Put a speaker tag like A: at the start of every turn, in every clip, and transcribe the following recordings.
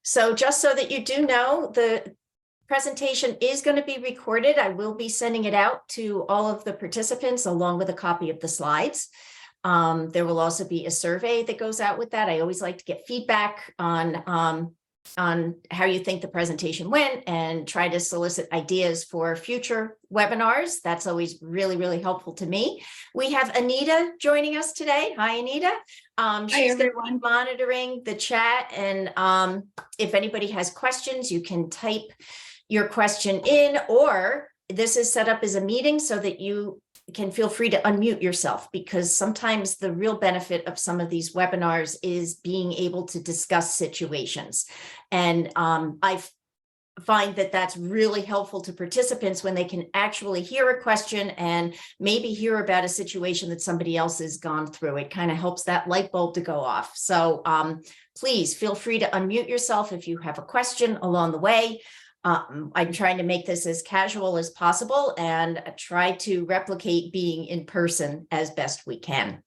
A: So just so that you do know, the presentation is going to be recorded. I will be sending it out to all of the participants along with a copy of the slides. There will also be a survey that goes out with that. I always like to get feedback on how you think the presentation went and try to solicit ideas for future webinars. That's always really, really helpful to me. We have Anita joining us today. Hi, Anita. She's going to be monitoring the chat, and if anybody has questions, you can type your question in, or this is set up as a meeting so that you can feel free to unmute yourself, because sometimes the real benefit of some of these webinars is being able to discuss situations. And I find that that's really helpful to participants when they can actually hear a question and maybe hear about a situation that somebody else has gone through. It kind of helps that light bulb to go off. So please feel free to unmute yourself if you have a question along the way. I'm trying to make this as casual as possible and try to replicate being in person as best we can.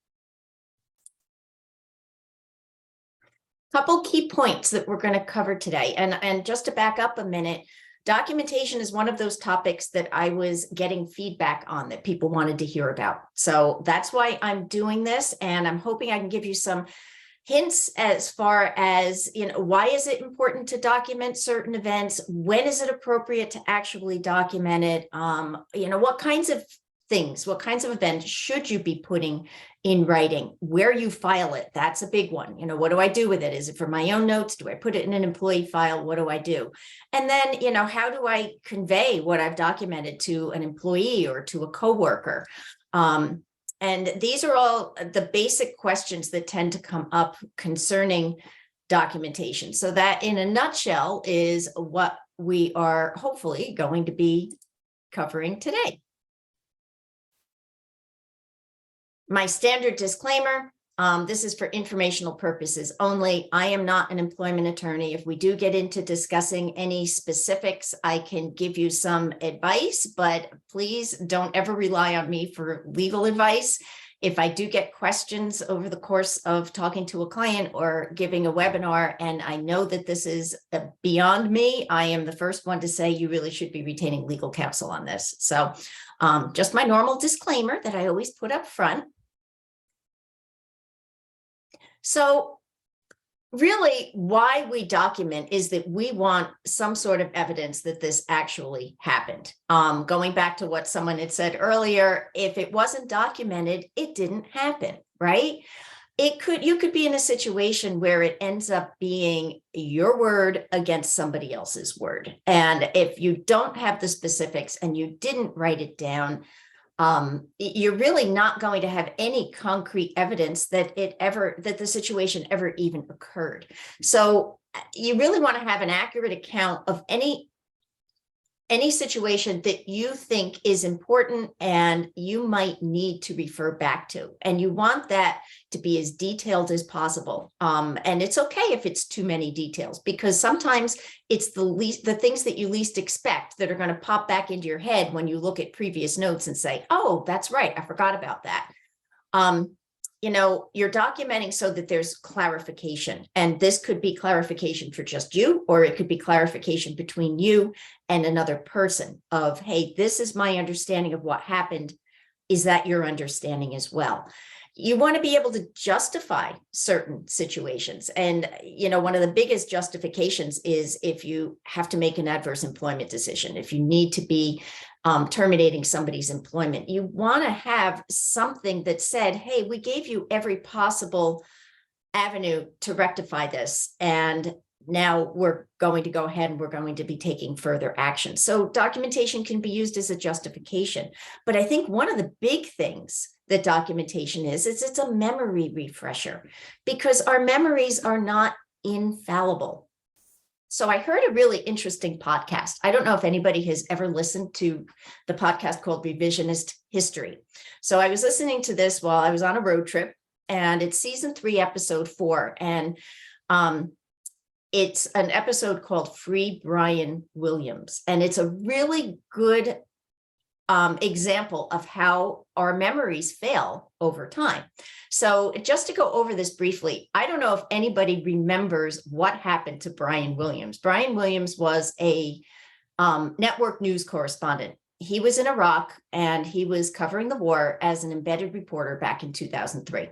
A: Couple key points that we're going to cover today. And just to back up a minute, documentation is one of those topics that I was getting feedback on that people wanted to hear about. So that's why I'm doing this, and I'm hoping I can give you some hints as far as, why is it important to document certain events? When is it appropriate to actually document it? What kinds of things, what kinds of events should you be putting in writing? Where you file it, that's a big one. What do I do with it? Is it for my own notes? Do I put it in an employee file? What do I do? And then, how do I convey what I've documented to an employee or to a coworker? And these are all the basic questions that tend to come up concerning documentation. So that, in a nutshell, is what we are hopefully going to be covering today. My standard disclaimer, this is for informational purposes only. I am not an employment attorney. If we do get into discussing any specifics, I can give you some advice, but please don't ever rely on me for legal advice. If I do get questions over the course of talking to a client or giving a webinar, and I know that this is beyond me, I am the first one to say you really should be retaining legal counsel on this. So just my normal disclaimer that I always put up front. So really, why we document is that we want some sort of evidence that this actually happened. Going back to what someone had said earlier, if it wasn't documented, it didn't happen, right? You could be in a situation where it ends up being your word against somebody else's word. And if you don't have the specifics and you didn't write it down, you're really not going to have any concrete evidence that the situation ever even occurred. So you really want to have an accurate account of any situation that you think is important and you might need to refer back to. And you want that to be as detailed as possible. And it's okay if it's too many details, because sometimes it's the things that you least expect that are going to pop back into your head when you look at previous notes and say, oh, that's right, I forgot about that. You're documenting so that there's clarification, and this could be clarification for just you, or it could be clarification between you and another person of, hey, this is my understanding of what happened. Is that your understanding as well? You want to be able to justify certain situations. And, one of the biggest justifications is if you have to make an adverse employment decision, if you need to be terminating somebody's employment, you want to have something that said, hey, we gave you every possible avenue to rectify this, and now we're going to go ahead and we're going to be taking further action. So documentation can be used as a justification. But I think one of the big things that documentation is it's a memory refresher, because our memories are not infallible. So I heard a really interesting podcast. I don't know if anybody has ever listened to the podcast called Revisionist History. So I was listening to this while I was on a road trip, and it's season 3, episode 4. And it's an episode called Free Brian Williams. And it's a really good example of how our memories fail over time. So just to go over this briefly, I don't know if anybody remembers what happened to Brian Williams. Brian Williams was a network news correspondent. He was in Iraq and he was covering the war as an embedded reporter back in 2003.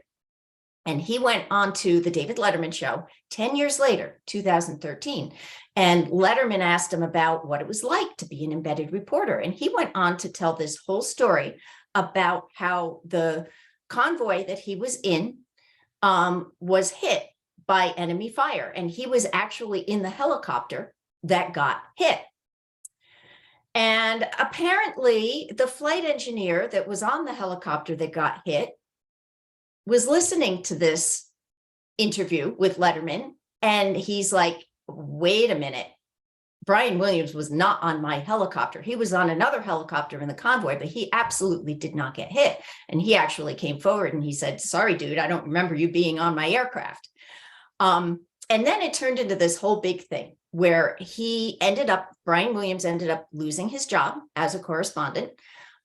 A: And he went on to the David Letterman show 10 years later, 2013. And Letterman asked him about what it was like to be an embedded reporter. And he went on to tell this whole story about how the convoy that he was in was hit by enemy fire. And he was actually in the helicopter that got hit. And apparently the flight engineer that was on the helicopter that got hit was listening to this interview with Letterman. And he's like, wait a minute. Brian Williams was not on my helicopter. He was on another helicopter in the convoy, but he absolutely did not get hit. And he actually came forward and he said, sorry, dude, I don't remember you being on my aircraft. And then it turned into this whole big thing where Brian Williams ended up losing his job as a correspondent.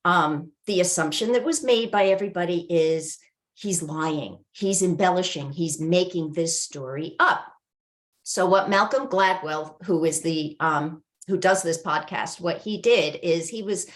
A: The assumption that was made by everybody is he's lying, he's embellishing, he's making this story up. So what Malcolm Gladwell, who is who does this podcast, what he did is he was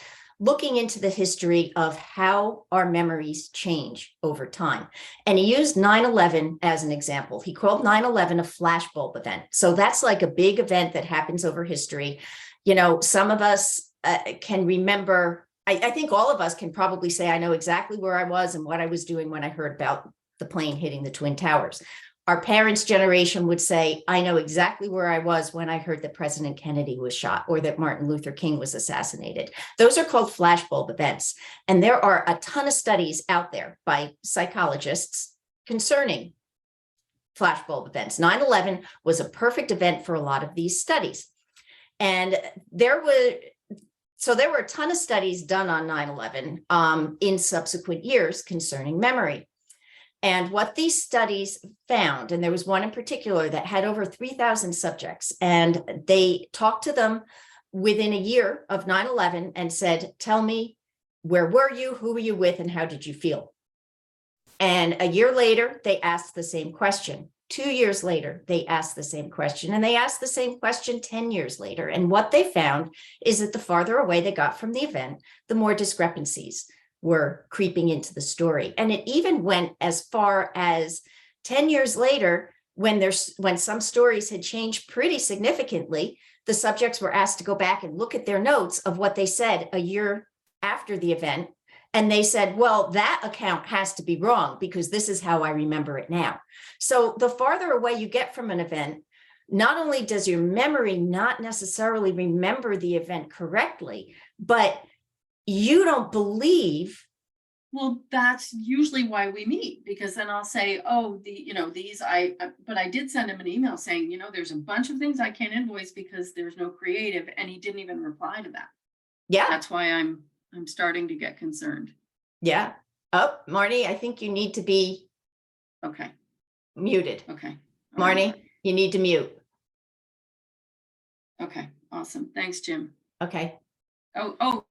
A: looking into the history of how our memories change over time. And he used 9/11 as an example. He called 9/11 a flashbulb event. So that's like a big event that happens over history. You know, some of us can remember, I think all of us can probably say, I know exactly where I was and what I was doing when I heard about the plane hitting the Twin Towers. Our parents' generation would say, I know exactly where I was when I heard that President Kennedy was shot or that Martin Luther King was assassinated. Those are called flashbulb events. And there are a ton of studies out there by psychologists concerning flashbulb events. 9/11 was a perfect event for a lot of these studies. And there were a ton of studies done on 9/11 in subsequent years concerning memory. And what these studies found, and there was one in particular that had over 3,000 subjects, and they talked to them within a year of 9/11 and said, tell me, where were you, who were you with, and how did you feel? And a year later, they asked the same question. 2 years later, they asked the same question, and they asked the same question 10 years later. And what they found is that the farther away they got from the event, the more discrepancies were creeping into the story. And it even went as far as 10 years later, when some stories had changed pretty significantly, the subjects were asked to go back and look at their notes of what they said a year after the event. And they said, well, that account has to be wrong because this is how I remember it now. So the farther away you get from an event, not only does your memory not necessarily remember the event correctly, but you don't believe.
B: Well, that's usually why we meet, because then I'll say, oh, but I did send him an email saying, there's a bunch of things I can't invoice because there's no creative, and he didn't even reply to that.
A: Yeah.
B: That's why I'm starting to get concerned.
A: Yeah. Oh, Marnie, I think you need to be muted.
B: Okay.
A: Marnie, you need to mute.
B: Okay. Awesome. Thanks, Jim.
A: Okay.
B: Oh.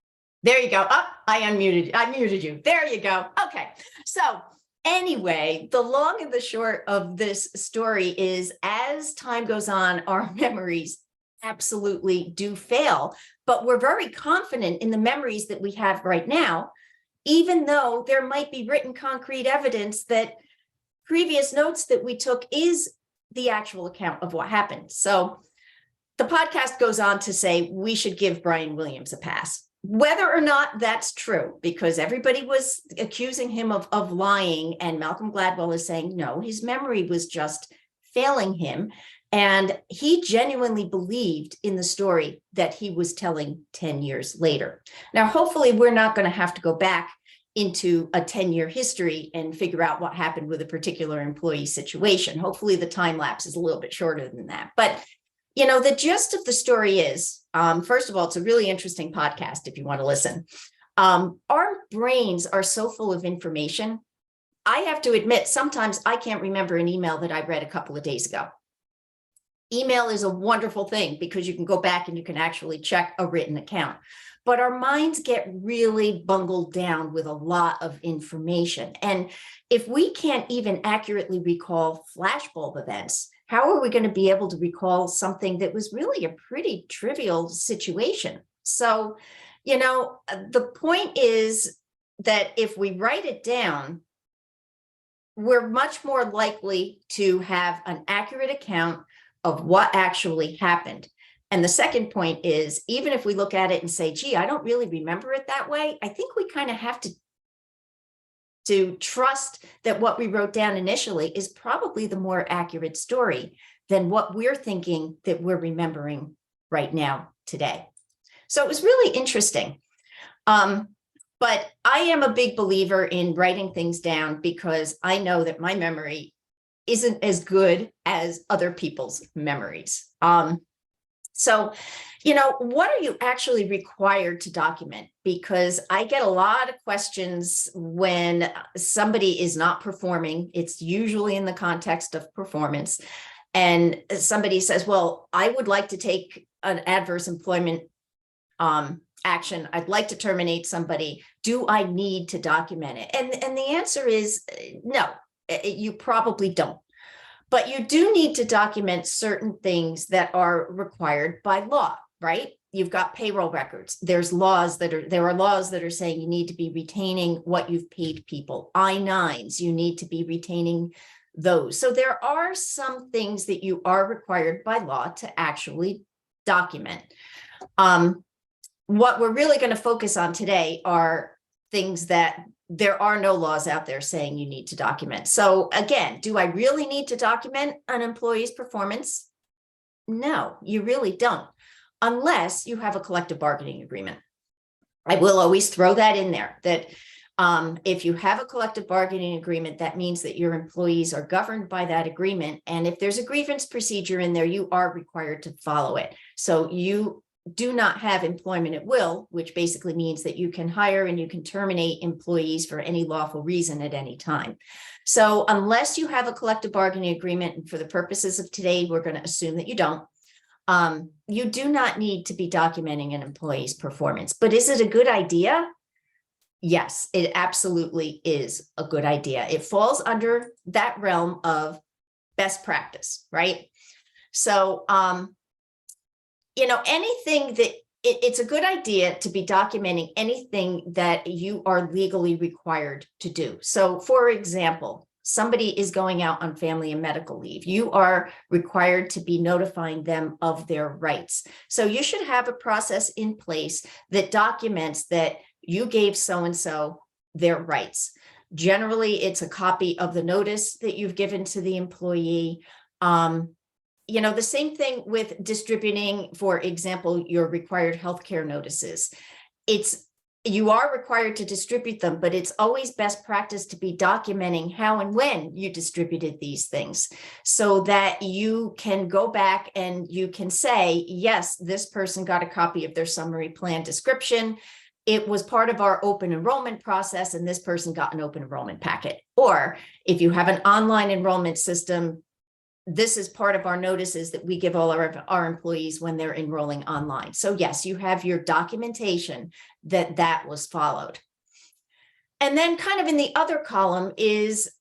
A: There you go. Oh, I muted you. There you go. Okay. So anyway, the long and the short of this story is as time goes on, our memories absolutely do fail, but we're very confident in the memories that we have right now, even though there might be written concrete evidence that previous notes that we took is the actual account of what happened. So the podcast goes on to say we should give Brian Williams a pass. Whether or not that's true, because everybody was accusing him of lying, and Malcolm Gladwell is saying, no, his memory was just failing him. And he genuinely believed in the story that he was telling 10 years later. Now, hopefully, we're not going to have to go back into a 10-year history and figure out what happened with a particular employee situation. Hopefully, the time lapse is a little bit shorter than that. But the gist of the story is, first of all, it's a really interesting podcast if you want to listen. Our brains are so full of information. I have to admit, sometimes I can't remember an email that I read a couple of days ago. Email is a wonderful thing because you can go back and you can actually check a written account. But our minds get really bungled down with a lot of information. And if we can't even accurately recall flashbulb events, how are we going to be able to recall something that was really a pretty trivial situation? So, the point is that if we write it down, we're much more likely to have an accurate account of what actually happened. And the second point is, even if we look at it and say, gee, I don't really remember it that way, I think we kind of have to trust that what we wrote down initially is probably the more accurate story than what we're thinking that we're remembering right now today. So it was really interesting. But I am a big believer in writing things down because I know that my memory isn't as good as other people's memories. So, what are you actually required to document? Because I get a lot of questions when somebody is not performing. It's usually in the context of performance. And somebody says, well, I would like to take an adverse employment action. I'd like to terminate somebody. Do I need to document it? And the answer is no, you probably don't. But you do need to document certain things that are required by law, right? You've got payroll records. There are laws that are saying you need to be retaining what you've paid people. I-9s, you need to be retaining those. So there are some things that you are required by law to actually document. What we're really going to focus on today are things that there are no laws out there saying you need to document. So again, do I really need to document an employee's performance? No, you really don't, unless you have a collective bargaining agreement. I will always throw that in there, that if you have a collective bargaining agreement, that means that your employees are governed by that agreement. And if there's a grievance procedure in there, you are required to follow it. So you do not have employment at will, which basically means that you can hire and you can terminate employees for any lawful reason at any time. So unless you have a collective bargaining agreement, and for the purposes of today, we're going to assume that you don't, you do not need to be documenting an employee's performance. But is it a good idea? Yes, it absolutely is a good idea. It falls under that realm of best practice, right? So, anything that it's a good idea to be documenting anything that you are legally required to do. So, for example, somebody is going out on family and medical leave. You are required to be notifying them of their rights. So you should have a process in place that documents that you gave so-and-so their rights. Generally, it's a copy of the notice that you've given to the employee. The same thing with distributing, for example, your required healthcare notices. You are required to distribute them, but it's always best practice to be documenting how and when you distributed these things so that you can go back and you can say, yes, this person got a copy of their summary plan description. It was part of our open enrollment process, and this person got an open enrollment packet. Or if you have an online enrollment system, this is part of our notices that we give all our employees when they're enrolling online. So yes, you have your documentation that was followed. And then kind of in the other column is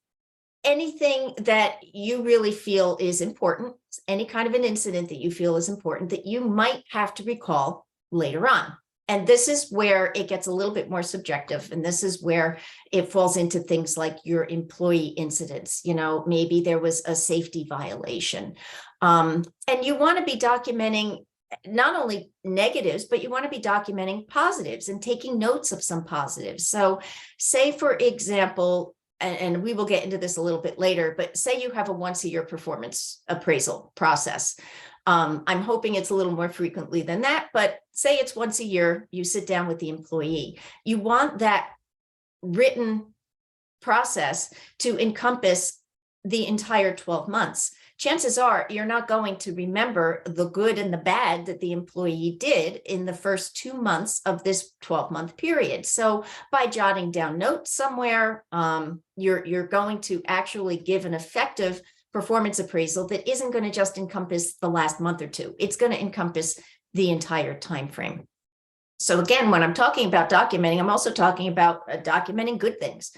A: anything that you really feel is important, any kind of an incident that you feel is important that you might have to recall later on. And this is where it gets a little bit more subjective. And this is where it falls into things like your employee incidents. Maybe there was a safety violation. And you want to be documenting not only negatives, but you want to be documenting positives and taking notes of some positives. So say, for example, and we will get into this a little bit later, but say you have a once-a-year performance appraisal process. I'm hoping it's a little more frequently than that, but say it's once a year, you sit down with the employee. You want that written process to encompass the entire 12 months. Chances are you're not going to remember the good and the bad that the employee did in the first 2 months of this 12-month period. So by jotting down notes somewhere, you're going to actually give an effective performance appraisal that isn't going to just encompass the last month or two. It's going to encompass the entire time frame. So again, when I'm talking about documenting, I'm also talking about documenting good things.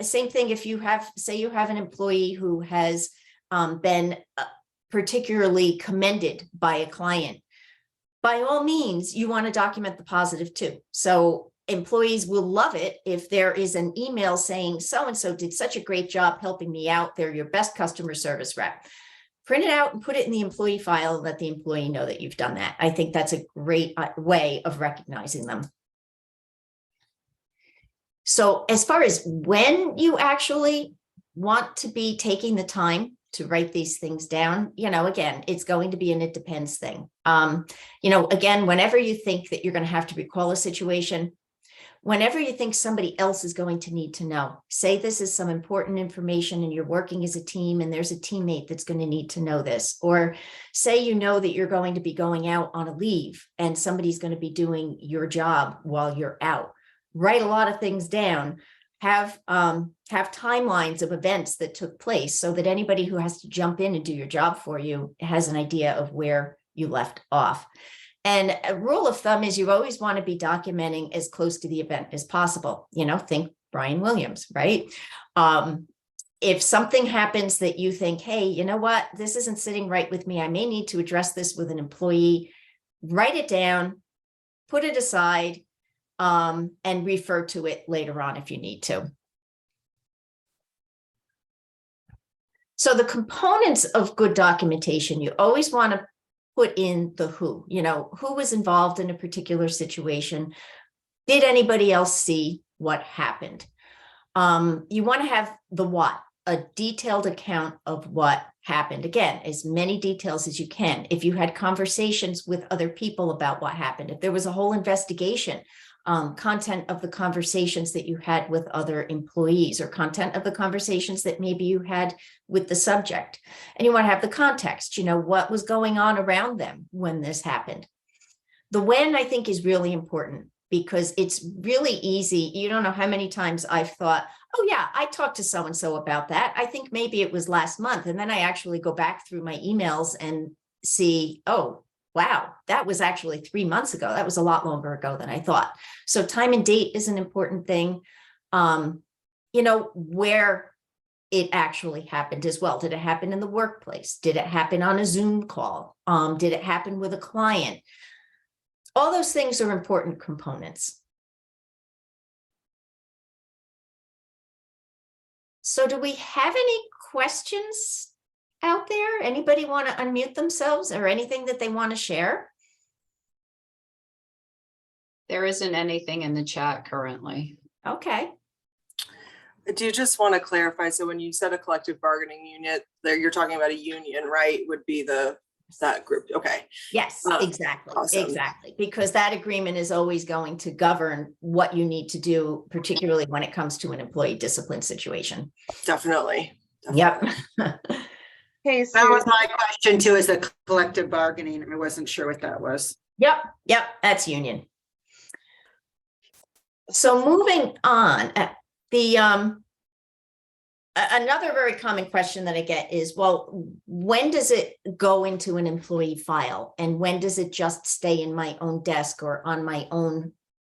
A: Same thing if you have, say you have an employee who has been particularly commended by a client. By all means, you want to document the positive too. So employees will love it if there is an email saying so-and-so did such a great job helping me out. They're your best customer service rep. Print it out and put it in the employee file and let the employee know that you've done that. I think that's a great way of recognizing them. So as far as when you actually want to be taking the time to write these things down, again, it's going to be an it depends thing. Again, whenever you think that you're going to have to recall a situation, whenever you think somebody else is going to need to know, say this is some important information and you're working as a team and there's a teammate that's going to need to know this, or say that you're going to be going out on a leave and somebody's going to be doing your job while you're out. Write a lot of things down, have timelines of events that took place so that anybody who has to jump in and do your job for you has an idea of where you left off. And a rule of thumb is you always want to be documenting as close to the event as possible. Think Brian Williams, right? If something happens that you think, hey, you know what, this isn't sitting right with me, I may need to address this with an employee, write it down, put it aside, and refer to it later on if you need to. So the components of good documentation, you always want to put in the who was involved in a particular situation. Did anybody else see what happened? You want to have the what, a detailed account of what happened. Again, as many details as you can. If you had conversations with other people about what happened, if there was a whole investigation, content of the conversations that you had with other employees, or content of the conversations that maybe you had with the subject. And you want to have the context, what was going on around them when this happened. The when, I think, is really important because it's really easy. You don't know how many times I've thought, oh yeah, I talked to so-and-so about that. I think maybe it was last month. And then I actually go back through my emails and see, oh, wow, that was actually 3 months ago. That was a lot longer ago than I thought. So time and date is an important thing. Where it actually happened as well. Did it happen in the workplace? Did it happen on a Zoom call? Did it happen with a client? All those things are important components. So do we have any questions out there? Anybody want to unmute themselves or anything that they want to share?
C: There isn't anything in the chat currently.
A: Okay.
D: I do just want to clarify. So when you said a collective bargaining unit, there you're talking about a union, right? Would be that group. Okay.
A: Yes, exactly.
D: Awesome.
A: Exactly. Because that agreement is always going to govern what you need to do, particularly when it comes to an employee discipline situation.
D: Definitely.
A: Yep.
E: Hey,
F: That was
E: Sue.
F: my question too, is the collective bargaining. I wasn't sure what that was.
A: Yep. That's union. So moving on, another very common question that I get is, well, when does it go into an employee file? And when does it just stay in my own desk or on my own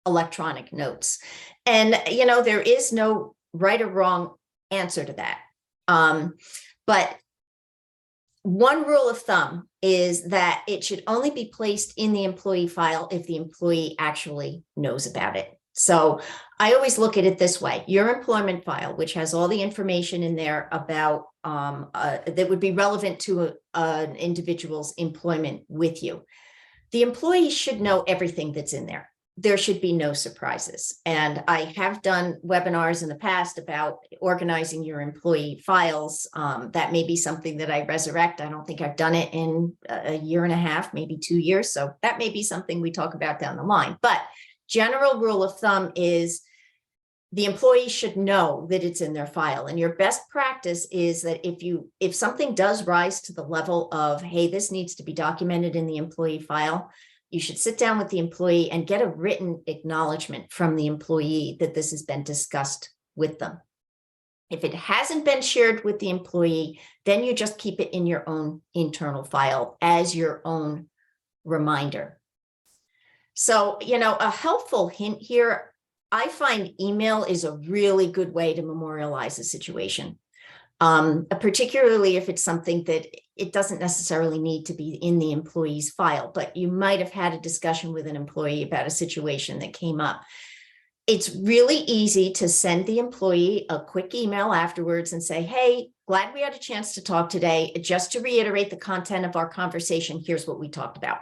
A: electronic notes? And, there is no right or wrong answer to that. But one rule of thumb is that it should only be placed in the employee file if the employee actually knows about it. So I always look at it this way: your employment file, which has all the information in there about that would be relevant to an individual's employment with you. The employee should know everything that's in there. There should be no surprises. And I have done webinars in the past about organizing your employee files. That may be something that I resurrect. I don't think I've done it in a year and a half, maybe 2 years. So that may be something we talk about down the line. But general rule of thumb is the employee should know that it's in their file. And your best practice is that if something does rise to the level of, hey, this needs to be documented in the employee file, you should sit down with the employee and get a written acknowledgement from the employee that this has been discussed with them. If it hasn't been shared with the employee, then you just keep it in your own internal file as your own reminder. So, a helpful hint here, I find email is a really good way to memorialize a situation. Particularly if it's something that it doesn't necessarily need to be in the employee's file, but you might have had a discussion with an employee about a situation that came up. It's really easy to send the employee a quick email afterwards and say, hey, glad we had a chance to talk today. Just to reiterate the content of our conversation, here's what we talked about.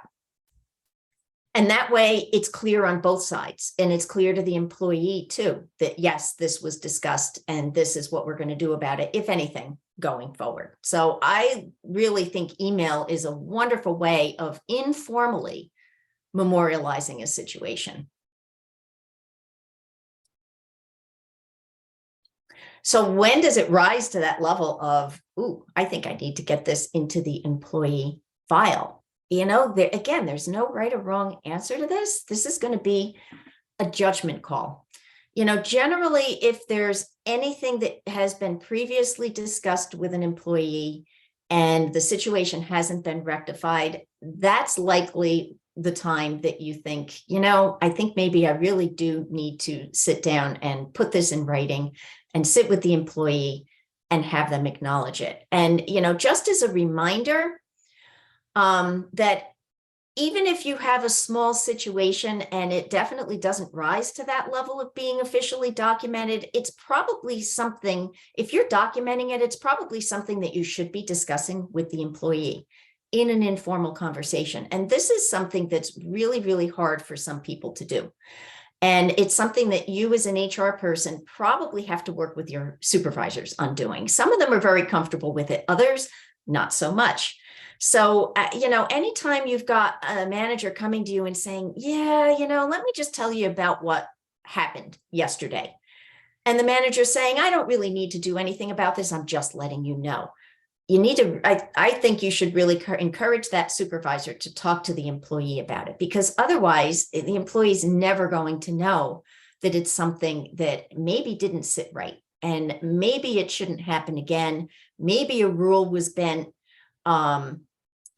A: And that way it's clear on both sides, and it's clear to the employee too, that yes, this was discussed and this is what we're going to do about it, if anything, going forward. So I really think email is a wonderful way of informally memorializing a situation. So when does it rise to that level of, ooh, I think I need to get this into the employee file? Again, there's no right or wrong answer to this. This is going to be a judgment call. Generally, if there's anything that has been previously discussed with an employee and the situation hasn't been rectified, that's likely the time that you think, I think maybe I really do need to sit down and put this in writing and sit with the employee and have them acknowledge it. And, just as a reminder, that even if you have a small situation and it definitely doesn't rise to that level of being officially documented, it's probably something, if you're documenting it, it's probably something that you should be discussing with the employee in an informal conversation. And this is something that's really, really hard for some people to do. And it's something that you as an HR person probably have to work with your supervisors on doing. Some of them are very comfortable with it, others not so much. So, anytime you've got a manager coming to you and saying, yeah, let me just tell you about what happened yesterday. And the manager saying, I don't really need to do anything about this. I'm just letting you know. You need to, I think you should really encourage that supervisor to talk to the employee about it, because otherwise the employee is never going to know that it's something that maybe didn't sit right. And maybe it shouldn't happen again. Maybe a rule was bent.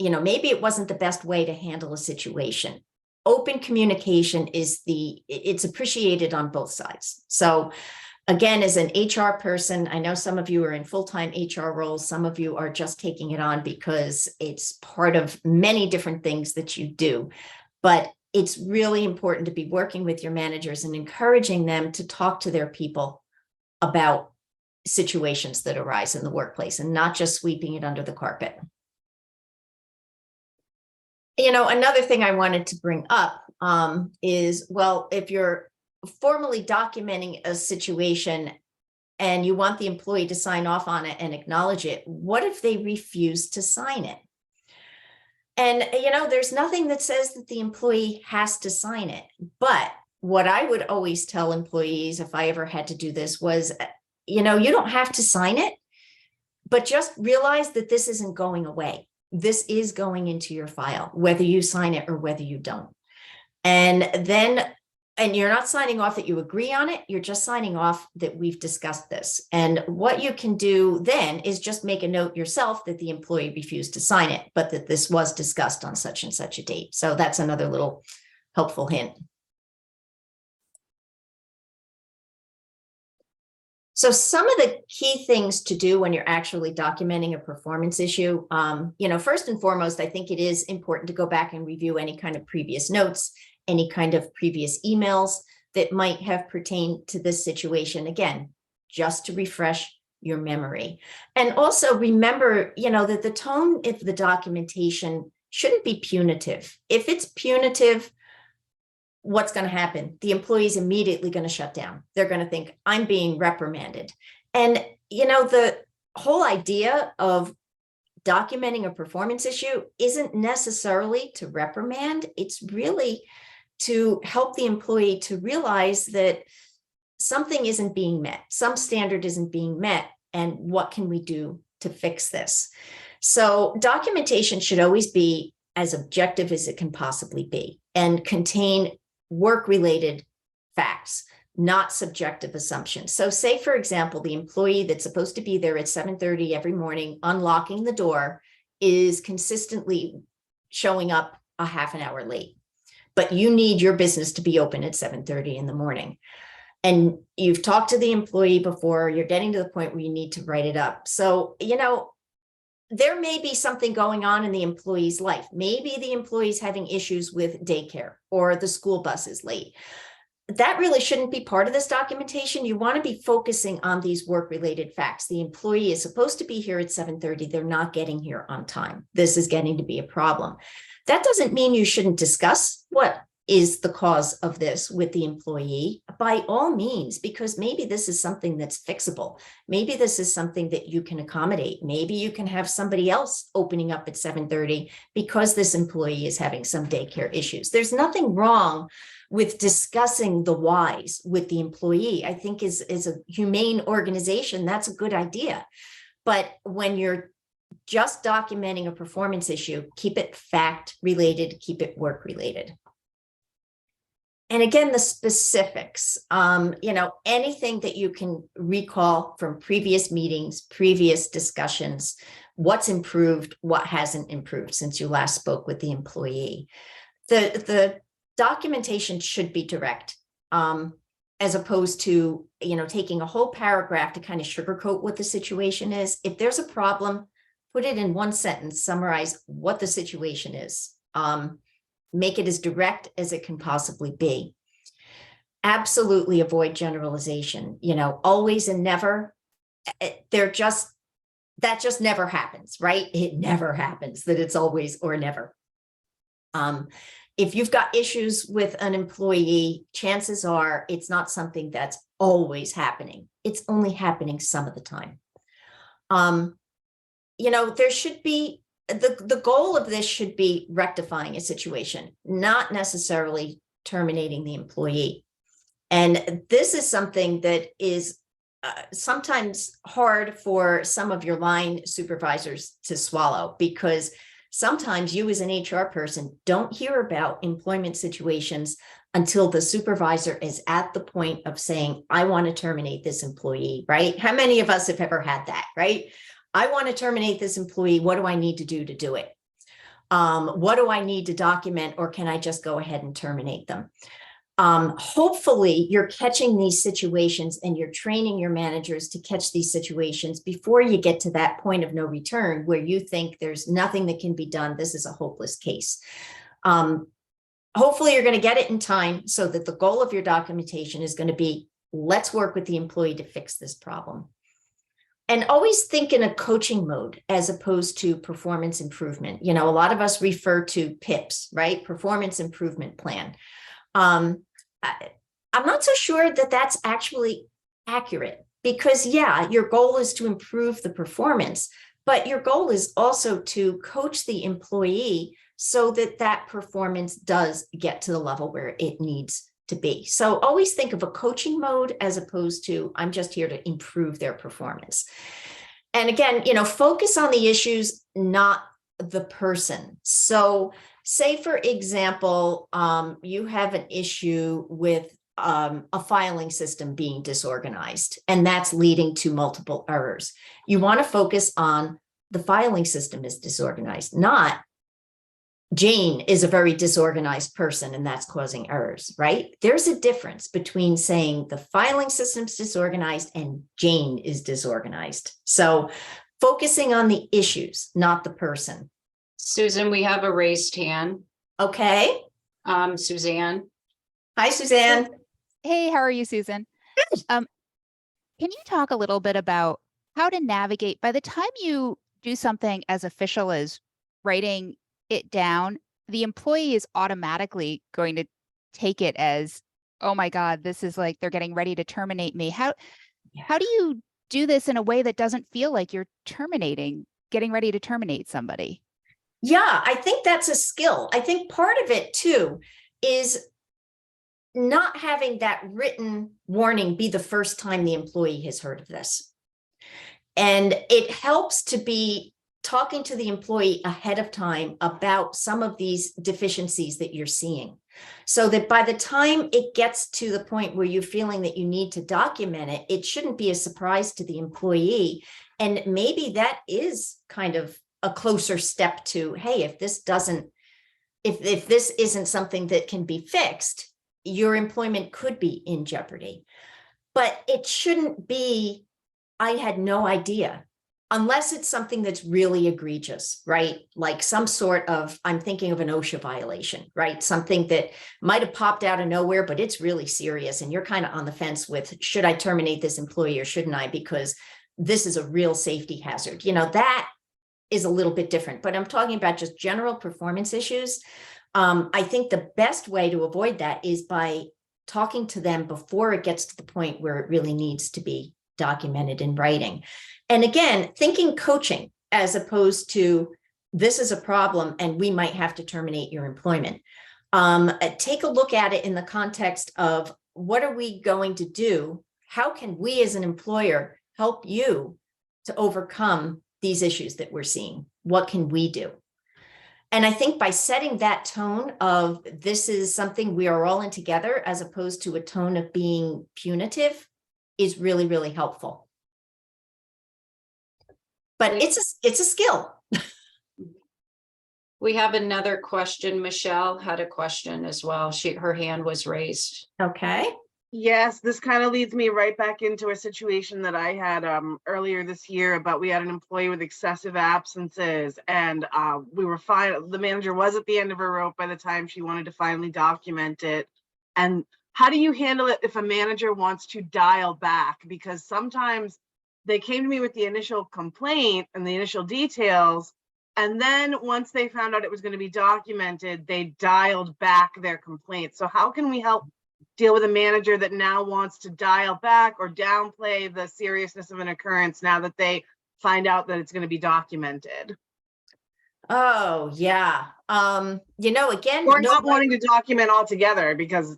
A: Maybe it wasn't the best way to handle a situation. Open communication it's appreciated on both sides. So again, as an HR person, I know some of you are in full-time HR roles. Some of you are just taking it on because it's part of many different things that you do. But it's really important to be working with your managers and encouraging them to talk to their people about situations that arise in the workplace and not just sweeping it under the carpet. Another thing I wanted to bring up is, well, if you're formally documenting a situation and you want the employee to sign off on it and acknowledge it, what if they refuse to sign it? And, there's nothing that says that the employee has to sign it. But what I would always tell employees, if I ever had to do this, was, you don't have to sign it, but just realize that this isn't going away. This is going into your file, whether you sign it or whether you don't. And you're not signing off that you agree on it. You're just signing off that we've discussed this. And what you can do then is just make a note yourself that the employee refused to sign it, but that this was discussed on such and such a date. So that's another little helpful hint. So some of the key things to do when you're actually documenting a performance issue, first and foremost, I think it is important to go back and review any kind of previous notes, any kind of previous emails that might have pertained to this situation. Again, just to refresh your memory. And also remember, that the tone of the documentation shouldn't be punitive. If it's punitive, what's going to happen? The employee is immediately going to shut down. They're going to think, I'm being reprimanded. And, the whole idea of documenting a performance issue isn't necessarily to reprimand. It's really to help the employee to realize that something isn't being met, some standard isn't being met, and what can we do to fix this? So documentation should always be as objective as it can possibly be and contain work-related facts. not subjective assumptions. So say, for example, the employee that's supposed to be there at 7:30 every morning, unlocking the door, is consistently showing up a half an hour late. But you need your business to be open at 7:30 in the morning. And you've talked to the employee before, you're getting to the point where you need to write it up. So, there may be something going on in the employee's life. Maybe the employee's having issues with daycare or the school bus is late. That really shouldn't be part of this documentation. You want to be focusing on these work-related facts. The employee is supposed to be here at 7:30. They're not getting here on time. This is getting to be a problem. That doesn't mean you shouldn't discuss what is the cause of this with the employee, by all means, because maybe this is something that's fixable. Maybe this is something that you can accommodate. Maybe you can have somebody else opening up at 7:30 because this employee is having some daycare issues. There's nothing wrong with discussing the whys with the employee. I think is a humane organization, that's a good idea. But when you're just documenting a performance issue, keep it fact related, keep it work related. And again, the specifics, anything that you can recall from previous meetings, previous discussions, what's improved, what hasn't improved since you last spoke with the employee. The documentation should be direct, as opposed to, taking a whole paragraph to kind of sugarcoat what the situation is. If there's a problem, put it in one sentence, summarize what the situation is. Make it as direct as it can possibly be. Absolutely avoid generalization, always and never. That just never happens, right? It never happens that it's always or never. If you've got issues with an employee, chances are it's not something that's always happening. It's only happening some of the time. There should be the goal of this should be rectifying a situation, not necessarily terminating the employee. And this is something that is sometimes hard for some of your line supervisors to swallow, because sometimes you as an HR person don't hear about employment situations until the supervisor is at the point of saying, I want to terminate this employee, right? How many of us have ever had that, right? I want to terminate this employee. What do I need to do it? What do I need to document, or can I just go ahead and terminate them? Hopefully you're catching these situations and you're training your managers to catch these situations before you get to that point of no return where you think there's nothing that can be done. This is a hopeless case. Hopefully you're going to get it in time so that the goal of your documentation is going to be, let's work with the employee to fix this problem. And always think in a coaching mode as opposed to performance improvement. A lot of us refer to PIPs, right? Performance improvement plan. I'm not so sure that that's actually accurate, because your goal is to improve the performance, but your goal is also to coach the employee so that that performance does get to the level where it needs to be. So always think of a coaching mode as opposed to, I'm just here to improve their performance. And again, focus on the issues, not the person. So say, for example, you have an issue with a filing system being disorganized, and that's leading to multiple errors. You want to focus on the filing system is disorganized, not Jane is a very disorganized person and that's causing errors, right? There's a difference between saying the filing system's disorganized and Jane is disorganized. So focusing on the issues, not the person.
C: Susan, we have a raised hand.
A: Okay.
C: Suzanne.
A: Hi, Suzanne.
E: Hey, how are you, Susan? Can you talk a little bit about how to navigate by the time you do something as official as writing it down, the employee is automatically going to take it as, oh my God, this is like they're getting ready to terminate me. How do you do this in a way that doesn't feel like you're getting ready to terminate somebody?
A: Yeah, I think that's a skill. I think part of it too is not having that written warning be the first time the employee has heard of this. And it helps to be talking to the employee ahead of time about some of these deficiencies that you're seeing. So that by the time it gets to the point where you're feeling that you need to document it, it shouldn't be a surprise to the employee. And maybe that is kind of a closer step to, hey, if this doesn't, if this isn't something that can be fixed, your employment could be in jeopardy. But it shouldn't be, I had no idea, unless it's something that's really egregious, right? Like some sort of, I'm thinking of an OSHA violation, right? Something that might have popped out of nowhere, but it's really serious. And you're kind of on the fence with, should I terminate this employee or shouldn't I? Because this is a real safety hazard. You know, that is a little bit different, but I'm talking about just general performance issues. I think the best way to avoid that is by talking to them before it gets to the point where it really needs to be documented in writing. And again, thinking coaching as opposed to this is a problem and we might have to terminate your employment. Take a look at it in the context of what are we going to do? How can we as an employer help you to overcome these issues that we're seeing? What can we do? And I think by setting that tone of this is something we are all in together, as opposed to a tone of being punitive, is really, really helpful. But it's a skill.
C: We have another question. Michelle had a question as well. Her hand was raised.
A: Okay.
G: Yes, this kind of leads me right back into a situation that I had earlier this year about we had an employee with excessive absences and we were fine. The manager was at the end of her rope by the time she wanted to finally document it. And how do you handle it if a manager wants to dial back? Because sometimes they came to me with the initial complaint and the initial details, and then once they found out it was going to be documented, they dialed back their complaint. So how can we help deal with a manager that now wants to dial back or downplay the seriousness of an occurrence now that they find out that it's going to be documented?
A: Oh, yeah. Again,
G: Or not wanting to document altogether because,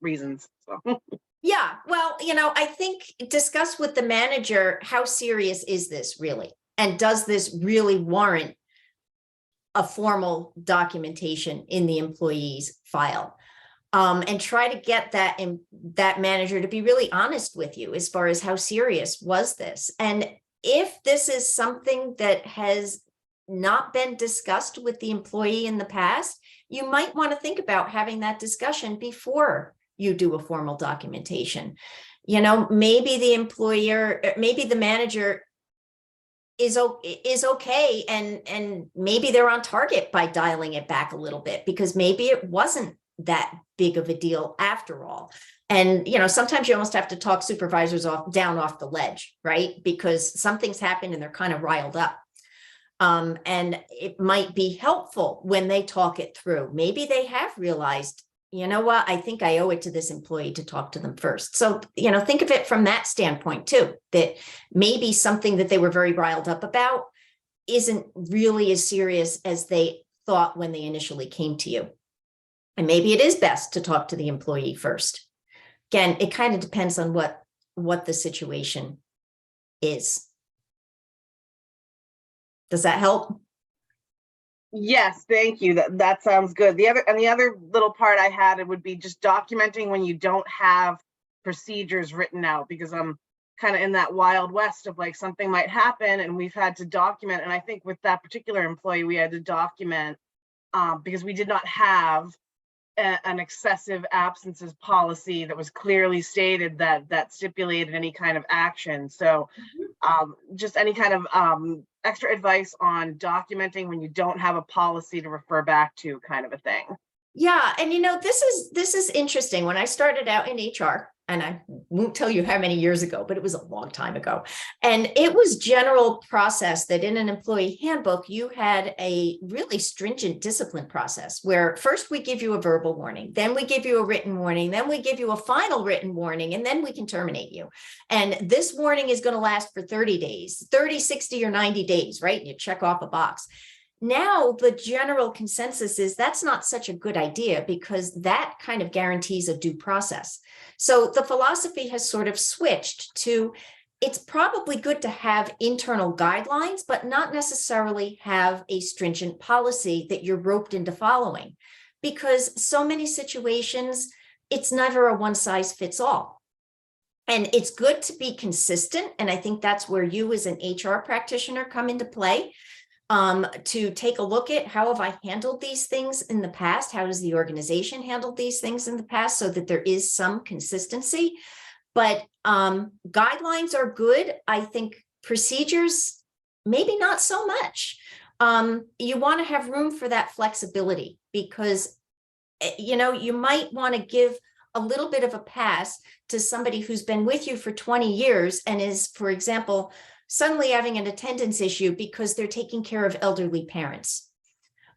G: reasons. So.
A: Yeah, well, I think discuss with the manager, how serious is this really? And does this really warrant a formal documentation in the employee's file? And try to get that manager to be really honest with you as far as how serious was this. And if this is something that has not been discussed with the employee in the past, you might want to think about having that discussion before you do a formal documentation. Maybe the manager is okay, and maybe they're on target by dialing it back a little bit, because maybe it wasn't that big of a deal after all. And sometimes you almost have to talk supervisors down off the ledge, right? Because something's happened and they're kind of riled up. And it might be helpful when they talk it through. Maybe they have realized, you know what, I think I owe it to this employee to talk to them first. So, think of it from that standpoint too, that maybe something that they were very riled up about isn't really as serious as they thought when they initially came to you. And maybe it is best to talk to the employee first. Again, it kind of depends on what the situation is. Does that help?
G: Yes, thank you. That sounds good. The other little part I had, it would be just documenting when you don't have procedures written out, because I'm kind of in that wild west of like something might happen and we've had to document. And I think with that particular employee, we had to document because we did not have an excessive absences policy that was clearly stated that stipulated any kind of action. So just any kind of extra advice on documenting when you don't have a policy to refer back to, kind of a thing.
A: Yeah. And this is interesting. When I started out in HR, and I won't tell you how many years ago, but it was a long time ago. And it was general process that in an employee handbook, you had a really stringent discipline process where first we give you a verbal warning, then we give you a written warning, then we give you a final written warning, and then we can terminate you. And this warning is going to last for 30 days, 30, 60, or 90 days, right? And you check off a box. Now, the general consensus is that's not such a good idea because that kind of guarantees a due process. So the philosophy has sort of switched to it's probably good to have internal guidelines, but not necessarily have a stringent policy that you're roped into following. because so many situations, it's never a one size fits all. And it's good to be consistent. And I think that's where you as an HR practitioner come into play, to take a look at how have I handled these things in the past? How does the organization handle these things in the past so that there is some consistency? But guidelines are good. I think procedures, maybe not so much. You want to have room for that flexibility because, you might want to give a little bit of a pass to somebody who's been with you for 20 years and is, for example, suddenly having an attendance issue because they're taking care of elderly parents.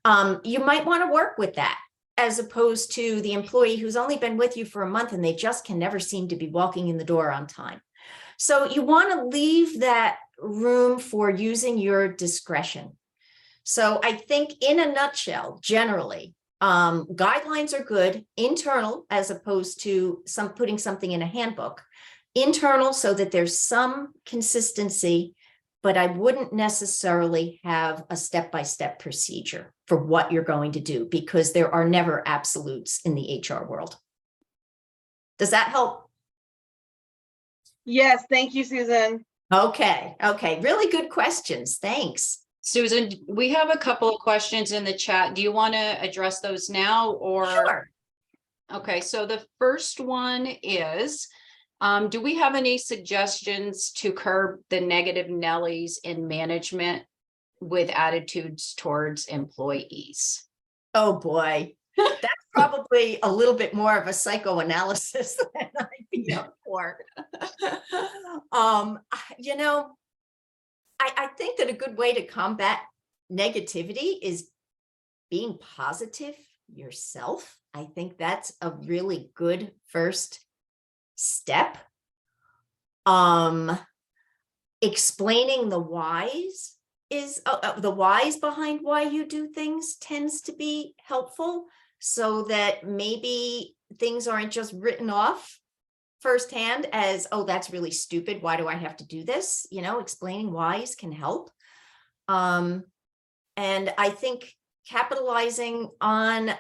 A: You might want to work with that as opposed to the employee who's only been with you for a month and they just can never seem to be walking in the door on time. So you want to leave that room for using your discretion. So I think in a nutshell, generally, guidelines are good, internal, as opposed to putting something in a handbook. Internal so that there's some consistency, but I wouldn't necessarily have a step-by-step procedure for what you're going to do because there are never absolutes in the HR world. Does that help?
G: Yes, thank you, Susan.
A: Okay, really good questions. Thanks.
C: Susan, we have a couple of questions in the chat. Do you want to address those now or?
A: Sure.
C: Okay, so the first one is, do we have any suggestions to curb the negative Nellies in management with attitudes towards employees?
A: Oh, boy. That's probably a little bit more of a psychoanalysis than I'd be up for. I think that a good way to combat negativity is being positive yourself. I think that's a really good first step. Explaining the whys is the whys behind why you do things tends to be helpful so that maybe things aren't just written off firsthand as, oh, that's really stupid. Why do I have to do this? Explaining whys can help. And I think capitalizing on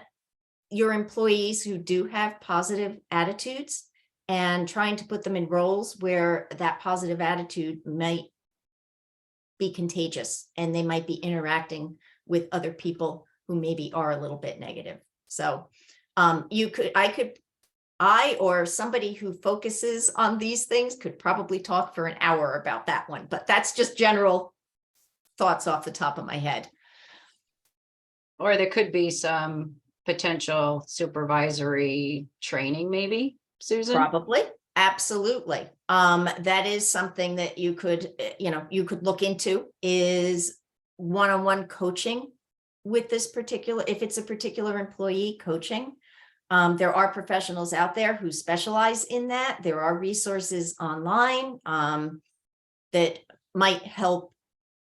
A: your employees who do have positive attitudes and trying to put them in roles where that positive attitude might be contagious and they might be interacting with other people who maybe are a little bit negative. So I or somebody who focuses on these things could probably talk for an hour about that one, but that's just general thoughts off the top of my head.
C: Or there could be some potential supervisory training, maybe, Susan?
A: Probably. Absolutely. That is something that you could look into is one-on-one coaching with this particular, if it's a particular employee coaching. There are professionals out there who specialize in that. There are resources online that might help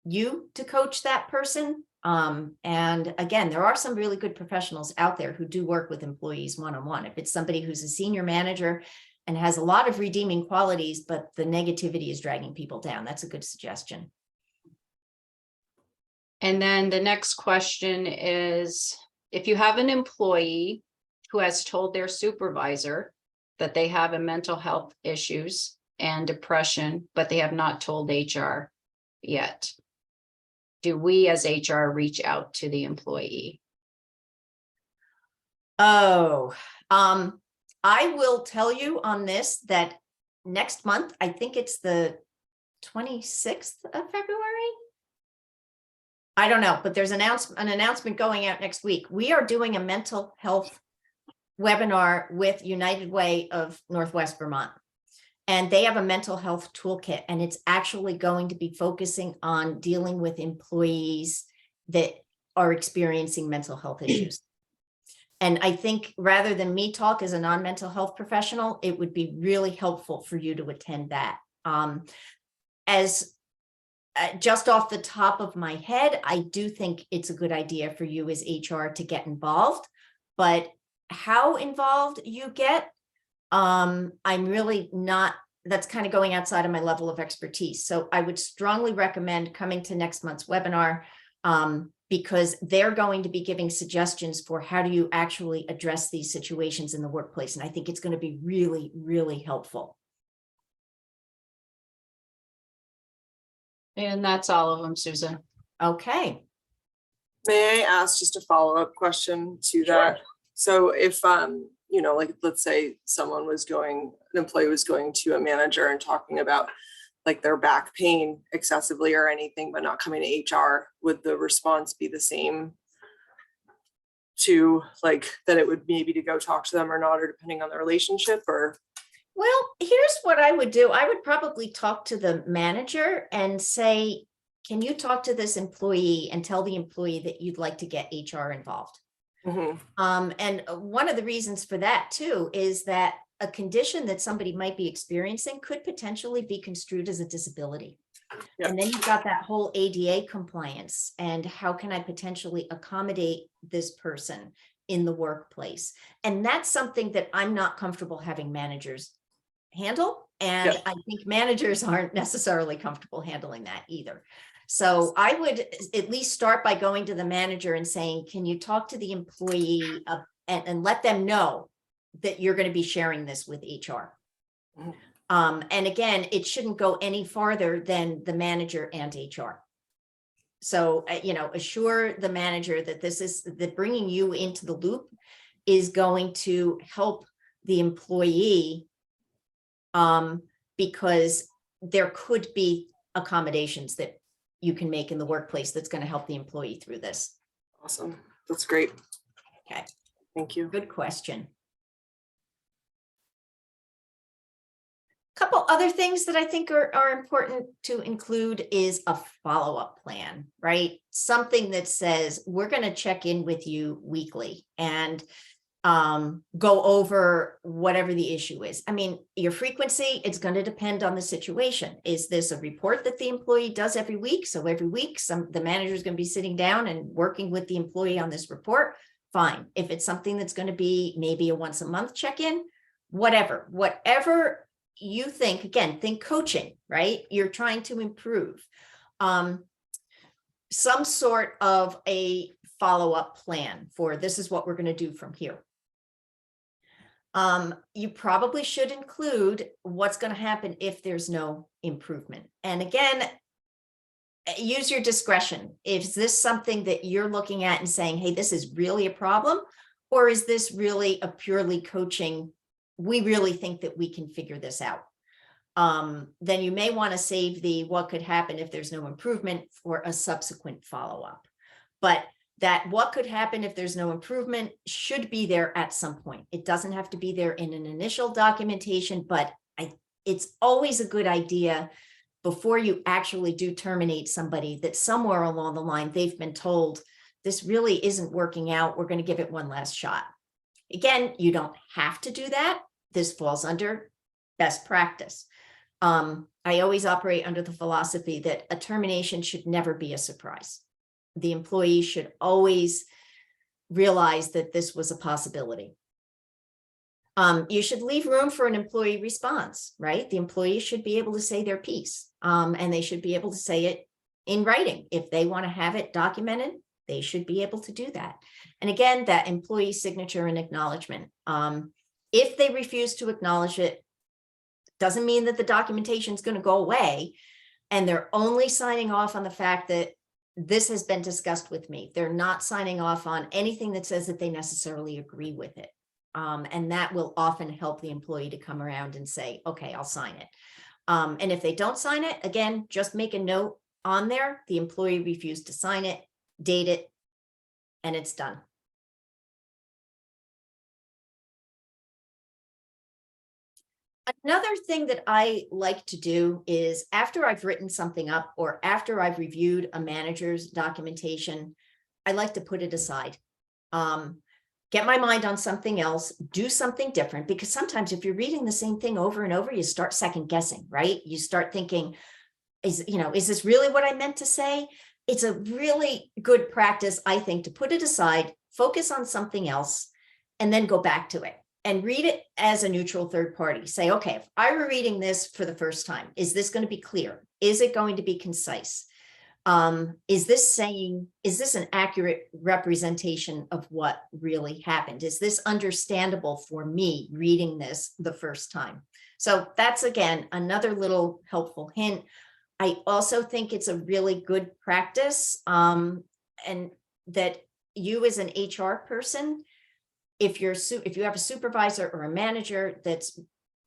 A: you to coach that person. And again, there are some really good professionals out there who do work with employees one-on-one. If it's somebody who's a senior manager and has a lot of redeeming qualities, but the negativity is dragging people down, that's a good suggestion.
C: And then the next question is, if you have an employee who has told their supervisor that they have a mental health issues and depression, but they have not told HR yet, do we as HR reach out to the employee?
A: I will tell you on this that next month, I think it's the 26th of February. I don't know, but there's an announcement going out next week. We are doing a mental health webinar with United Way of Northwest Vermont. And they have a mental health toolkit, and it's actually going to be focusing on dealing with employees that are experiencing mental health issues. And I think rather than me talk as a non-mental health professional, it would be really helpful for you to attend that. Just off the top of my head, I do think it's a good idea for you as HR to get involved, but how involved you get, I'm really not, that's kind of going outside of my level of expertise. So I would strongly recommend coming to next month's webinar because they're going to be giving suggestions for how do you actually address these situations in the workplace. And I think it's going to be really, really helpful.
C: And that's all of them, Susan.
A: Okay.
D: May I ask just a follow-up question to that? So if, you know, like, let's say someone was going, an employee was going to a manager and talking about like their back pain excessively or anything, but not coming to HR, would the response be the same to like, that it would maybe to go talk to them or not, or depending on the relationship, or?
A: Well, here's what I would do. I would probably talk to the manager and say, can you talk to this employee and tell the employee that you'd like to get HR involved?
D: Mhm.
A: And one of the reasons for that too is that a condition that somebody might be experiencing could potentially be construed as a disability.
D: Yep.
A: And then you've got that whole ADA compliance and how can I potentially accommodate this person in the workplace? And that's something that I'm not comfortable having managers handle. And
D: Yep.
A: I think managers aren't necessarily comfortable handling that either. So I would at least start by going to the manager and saying, can you talk to the employee and let them know that you're going to be sharing this with HR?
D: Mhm.
A: And again, it shouldn't go any farther than the manager and HR. So, you know, assure the manager that that bringing you into the loop is going to help the employee, because there could be accommodations that you can make in the workplace that's going to help the employee through this.
D: Awesome. That's great.
A: Okay.
D: Thank you.
A: Good question. Couple other things that I think are important to include is a follow-up plan, right? Something that says, we're going to check in with you weekly and go over whatever the issue is. I mean, your frequency, it's going to depend on the situation. Is this a report that the employee does every week? So every week, the manager is going to be sitting down and working with the employee on this report. Fine. If it's something that's going to be maybe a once a month check-in, whatever you think, again, think coaching, right? You're trying to improve. Some sort of a follow-up plan for this is what we're going to do from here. You probably should include what's going to happen if there's no improvement. And again, use your discretion. Is this something that you're looking at and saying, hey, this is really a problem? Or is this really a purely coaching? We really think that we can figure this out. Then you may want to save the what could happen if there's no improvement for a subsequent follow-up. But that what could happen if there's no improvement should be there at some point. It doesn't have to be there in an initial documentation, but it's always a good idea before you actually do terminate somebody that somewhere along the line, they've been told this really isn't working out. We're going to give it one last shot. Again, you don't have to do that. This falls under best practice. I always operate under the philosophy that a termination should never be a surprise. The employee should always realize that this was a possibility. You should leave room for an employee response, right? The employee should be able to say their piece, and they should be able to say it in writing. If they want to have it documented, they should be able to do that. And again, that employee signature and acknowledgement. If they refuse to acknowledge it, doesn't mean that the documentation is going to go away, and they're only signing off on the fact that this has been discussed with me. They're not signing off on anything that says that they necessarily agree with it. And that will often help the employee to come around and say, okay, I'll sign it. And if they don't sign it, again, just make a note on there. The employee refused to sign it, date it, and it's done. Another thing that I like to do is after I've written something up or after I've reviewed a manager's documentation, I like to put it aside. Get my mind on something else, do something different, because sometimes if you're reading the same thing over and over, you start second guessing, right? You start thinking, is this really what I meant to say? It's a really good practice, I think, to put it aside, focus on something else, and then go back to it. And read it as a neutral third party. Say, okay, if I were reading this for the first time, is this going to be clear? Is it going to be concise? Is this an accurate representation of what really happened? Is this understandable for me reading this the first time? So that's, again, another little helpful hint. I also think it's a really good practice, and that you as an HR person, if you have a supervisor or a manager that's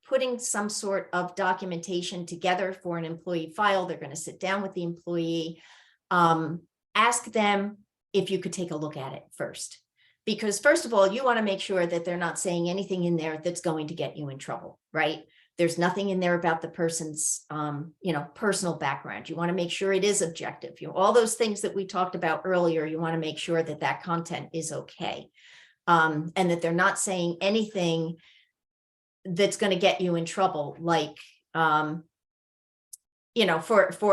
A: putting some sort of documentation together for an employee file, they're going to sit down with the employee, ask them if you could take a look at it first. Because first of all, you want to make sure that they're not saying anything in there that's going to get you in trouble, right? There's nothing in there about the person's, personal background. You want to make sure it is objective. All those things that we talked about earlier, you want to make sure that that content is okay. And that they're not saying anything that's going to get you in trouble, like, for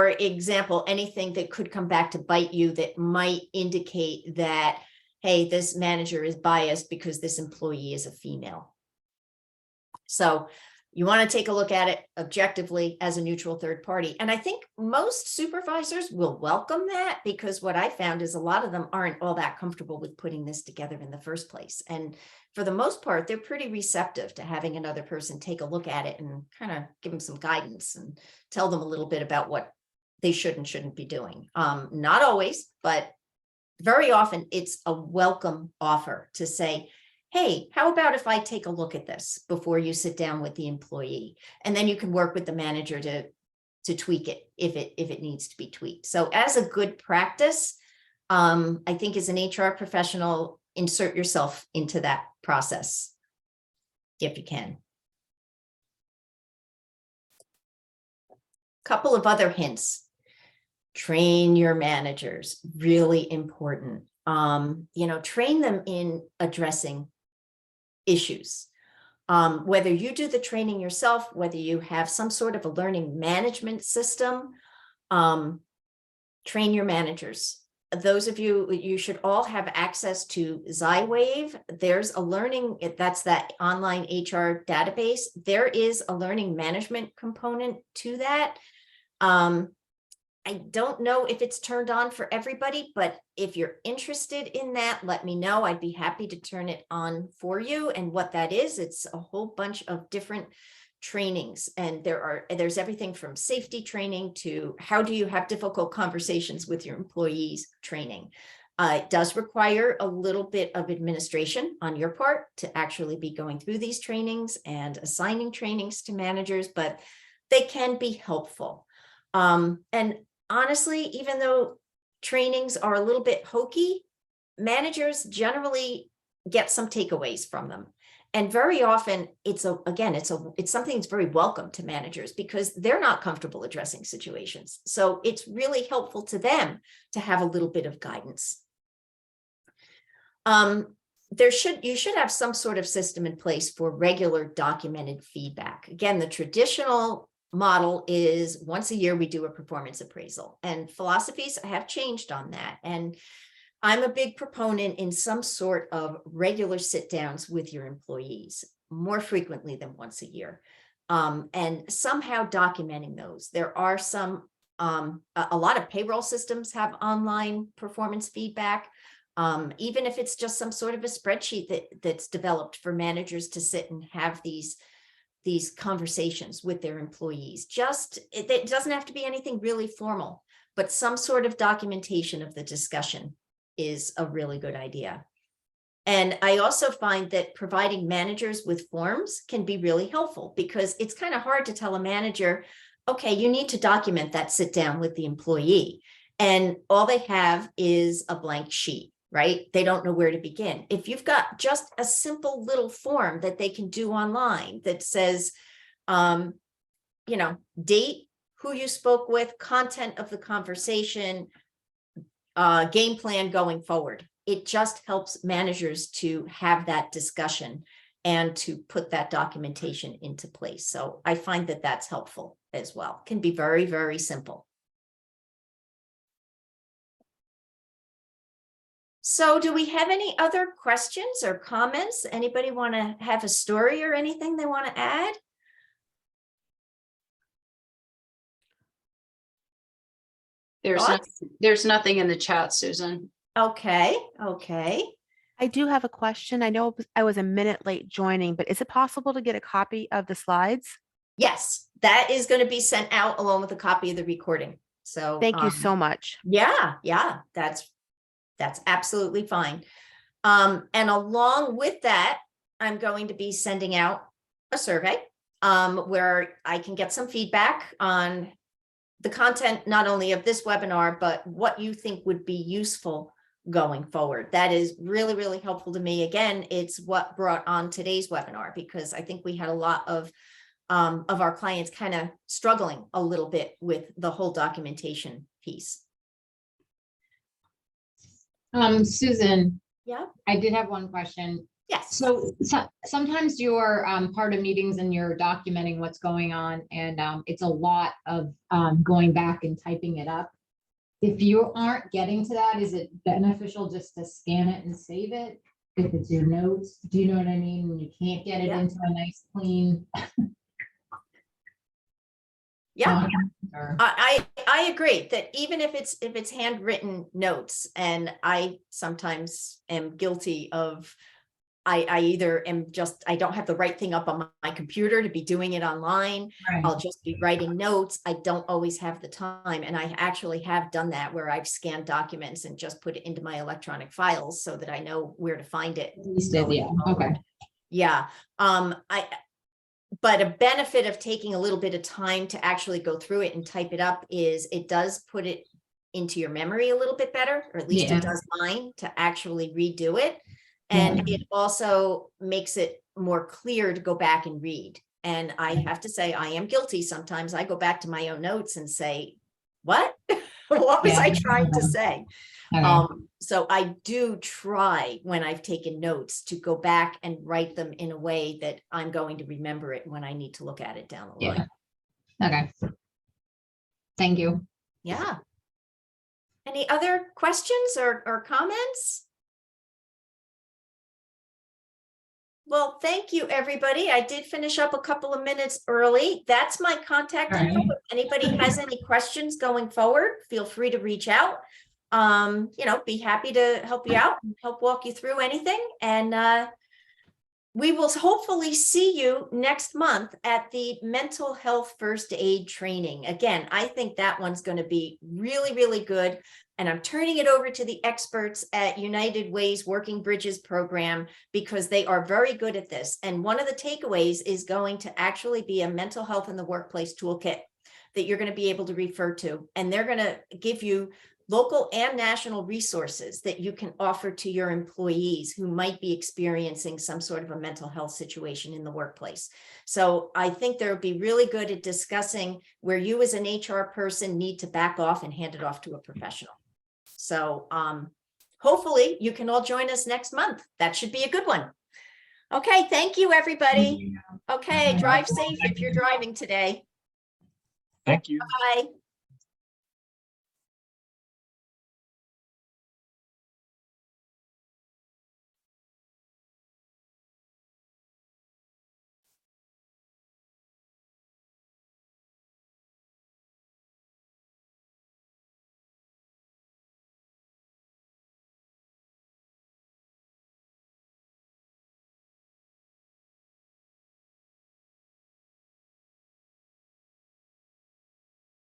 A: example, anything that could come back to bite you that might indicate that, hey, this manager is biased because this employee is a female. So you want to take a look at it objectively as a neutral third party. And I think most supervisors will welcome that, because what I found is a lot of them aren't all that comfortable with putting this together in the first place. And for the most part, they're pretty receptive to having another person take a look at it and kind of give them some guidance and tell them a little bit about what they should and shouldn't be doing. Not always, but very often it's a welcome offer to say, hey, how about if I take a look at this before you sit down with the employee? And then you can work with the manager to tweak it if it needs to be tweaked. So as a good practice, I think as an HR professional, insert yourself into that process if you can. Couple of other hints. Train your managers, really important. Train them in addressing issues. Whether you do the training yourself, whether you have some sort of a learning management system, train your managers. Those of you should all have access to Zywave. There's a learning, that's that online HR database. There is a learning management component to that. I don't know if it's turned on for everybody, but if you're interested in that, let me know. I'd be happy to turn it on for you. And what that is, it's a whole bunch of different trainings. And there's everything from safety training to how do you have difficult conversations with your employees training. It does require a little bit of administration on your part to actually be going through these trainings and assigning trainings to managers, but they can be helpful. And honestly, even though trainings are a little bit hokey, managers generally get some takeaways from them. And very often it's something that's very welcome to managers because they're not comfortable addressing situations. So it's really helpful to them to have a little bit of guidance. You should have some sort of system in place for regular documented feedback. Again, the traditional model is once a year we do a performance appraisal, and philosophies have changed on that. And I'm a big proponent in some sort of regular sit downs with your employees, more frequently than once a year, and somehow documenting those. There are some, a lot of payroll systems have online performance feedback, even if it's just some sort of a spreadsheet that's developed for managers to sit and have these conversations with their employees. It doesn't have to be anything really formal, but some sort of documentation of the discussion is a really good idea. And I also find that providing managers with forms can be really helpful, because it's kind of hard to tell a manager, okay, you need to document that sit down with the employee. And all they have is a blank sheet, right? They don't know where to begin. If you've got just a simple little form that they can do online that says, date, who you spoke with, content of the conversation, game plan going forward. It just helps managers to have that discussion and to put that documentation into place. So I find that that's helpful as well. Can be very, very simple. So do we have any other questions or comments? Anybody want to have a story or anything they want to add? Thoughts?
C: There's nothing in the chat, Susan.
A: Okay, okay.
H: I do have a question. I know I was a minute late joining, but is it possible to get a copy of the slides?
A: Yes, that is going to be sent out along with a copy of the recording. So
H: Thank you so much.
A: yeah, that's absolutely fine. And along with that, I'm going to be sending out a survey where I can get some feedback on the content, not only of this webinar, but what you think would be useful going forward. That is really, really helpful to me. Again, it's what brought on today's webinar, because I think we had a lot of our clients kind of struggling a little bit with the whole documentation piece.
I: Susan.
A: Yeah.
I: I did have one question.
A: Yes.
I: So sometimes you're part of meetings and you're documenting what's going on, and it's a lot of going back and typing it up. If you aren't getting to that, is it beneficial just to scan it and save it? If it's your notes, do you know what I mean? When you can't get it
A: Yeah.
I: into a nice clean.
A: Yeah.
I: Or-
A: I agree that even if it's handwritten notes, and I sometimes am guilty of, I either am I don't have the right thing up on my computer to be doing it online.
I: Right.
A: I'll just be writing notes. I don't always have the time. And I actually have done that, where I've scanned documents and just put it into my electronic files so that I know where to find it.
I: At least it-
A: going
I: yeah,
A: forward.
I: okay.
A: Yeah. But a benefit of taking a little bit of time to actually go through it and type it up is it does put it into your memory a little bit better, or at least
I: Yeah.
A: it does mine, to actually redo it. And it also makes it more clear to go back and read. And I have to say, I am guilty. Sometimes I go back to my own notes and say, what? What was I trying to say?
I: Okay.
A: So I do try, when I've taken notes, to go back and write them in a way that I'm going to remember it when I need to look at it down the line.
I: Okay. Thank you.
A: Yeah. Any other questions or comments? Well, thank you, everybody. I did finish up a couple of minutes early. That's my contact info.
I: Right.
A: If anybody has any questions going forward, feel free to reach out. Be happy to help you out and help walk you through anything. And we will hopefully see you next month at the mental health first aid training. Again, I think that one's going to be really, really good. And I'm turning it over to the experts at United Way's Working Bridges program, because they are very good at this. And one of the takeaways is going to actually be a mental health in the workplace toolkit that you're going to be able to refer to. And they're going to give you local and national resources that you can offer to your employees who might be experiencing some sort of a mental health situation in the workplace. So I think they'll be really good at discussing where you as an HR person need to back off and hand it off to a professional. So hopefully you can all join us next month. That should be a good one. Okay, thank you, everybody. Okay, drive safe if you're driving today.
J: Thank you.
A: Bye.